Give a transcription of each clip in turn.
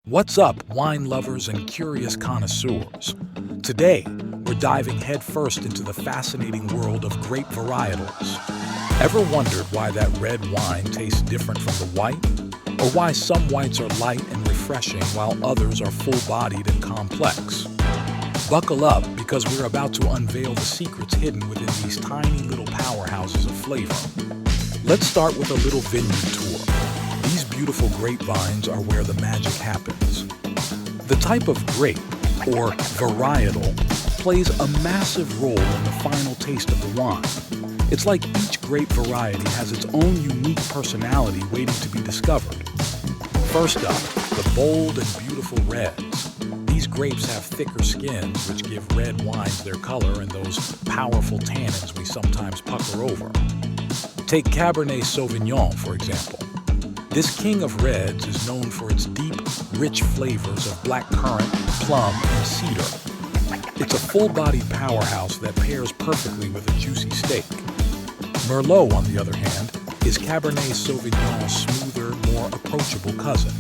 What's up, wine lovers and curious connoisseurs? Today, we're diving headfirst into the fascinating world of grape varietals. Ever wondered why that red wine tastes different from the white? Or why some whites are light and refreshing while others are full-bodied and complex? Buckle up, because we're about to unveil the secrets hidden within these tiny little powerhouses of flavor. Let's start with a little vineyard tour. These beautiful grapevines are where the magic happens. The type of grape, or varietal, plays a massive role in the final taste of the wine. It's like each grape variety has its own unique personality waiting to be discovered. First up, the bold and beautiful reds. These grapes have thicker skins, which give red wines their color and those powerful tannins we sometimes pucker over. Take Cabernet Sauvignon, for example. This king of reds is known for its deep, rich flavors of blackcurrant, plum, and cedar. It's a full-bodied powerhouse that pairs perfectly with a juicy steak. Merlot, on the other hand, is Cabernet Sauvignon's smoother, more approachable cousin.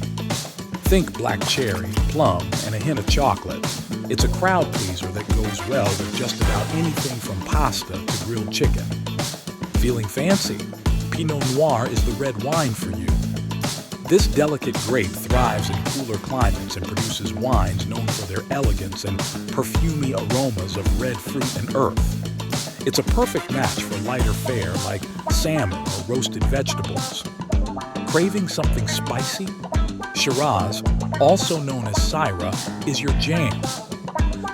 Think black cherry, plum, and a hint of chocolate. It's a crowd pleaser that goes well with just about anything from pasta to grilled chicken. Feeling fancy? Pinot Noir is the red wine for you. This delicate grape thrives in cooler climates and produces wines known for their elegance and perfumey aromas of red fruit and earth. It's a perfect match for lighter fare like salmon or roasted vegetables. Craving something spicy? Shiraz, also known as Syrah, is your jam.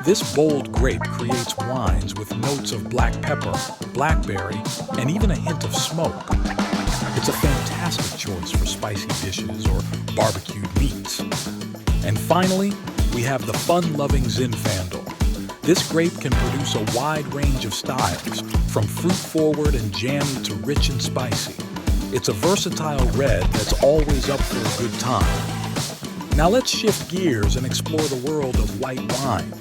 This bold grape creates wines with notes of black pepper, blackberry, and even a hint of smoke. It's a fantastic choice for spicy dishes or barbecued meats. And finally, we have the fun-loving Zinfandel. This grape can produce a wide range of styles, from fruit-forward and jammy to rich and spicy. It's a versatile red that's always up for a good time. Now let's shift gears and explore the world of white wines.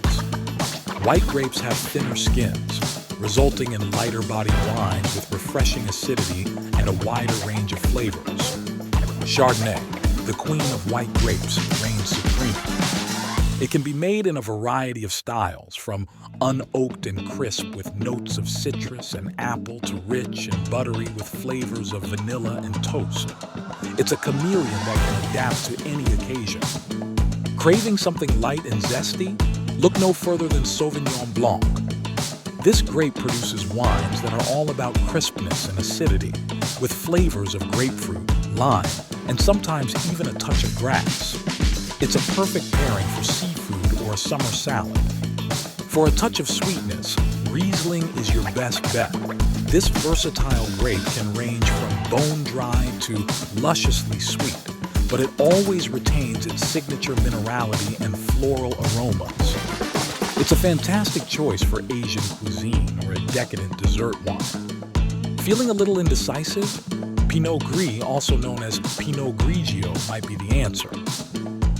White grapes have thinner skins, resulting in lighter-bodied wines with refreshing acidity and a wider range of flavors. Chardonnay, the queen of white grapes, reigns supreme. It can be made in a variety of styles, from unoaked and crisp with notes of citrus and apple to rich and buttery with flavors of vanilla and toast. It's a chameleon that can adapt to any occasion. Craving something light and zesty? Look no further than Sauvignon Blanc. This grape produces wines that are all about crispness and acidity, with flavors of grapefruit, lime, and sometimes even a touch of grass. It's a perfect pairing for seafood or a summer salad. For a touch of sweetness, Riesling is your best bet. This versatile grape can range from bone-dry to lusciously sweet, but it always retains its signature minerality and floral aromas. It's a fantastic choice for Asian cuisine or a decadent dessert wine. Feeling a little indecisive? Pinot Gris, also known as Pinot Grigio, might be the answer.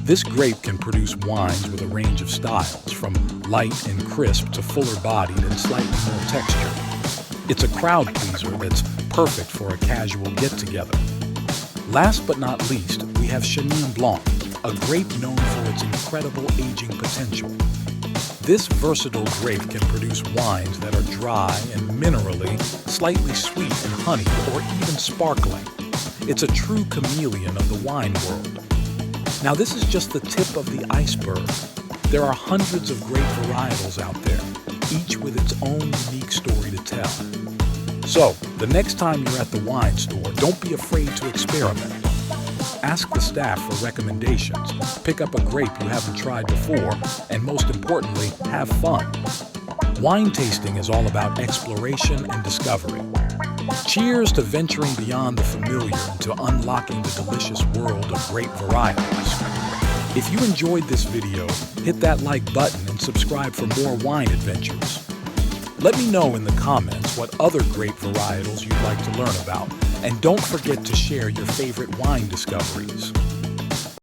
This grape can produce wines with a range of styles, from light and crisp to fuller-bodied and slightly more textured. It's a crowd pleaser that's perfect for a casual get-together. Last but not least, we have Chenin Blanc, a grape known for its incredible aging potential. This versatile grape can produce wines that are dry and minerally, slightly sweet and honeyed, or even sparkling. It's a true chameleon of the wine world. Now, this is just the tip of the iceberg. There are hundreds of grape varietals out there, each with its own unique story to tell. So, the next time you're at the wine store, don't be afraid to experiment. Ask the staff for recommendations, pick up a grape you haven't tried before, and most importantly, have fun. Wine tasting is all about exploration and discovery. Cheers to venturing beyond the familiar and to unlocking the delicious world of grape varietals. If you enjoyed this video, hit that like button and subscribe for more wine adventures. Let me know in the comments what other grape varietals you'd like to learn about, and don't forget to share your favorite wine discoveries.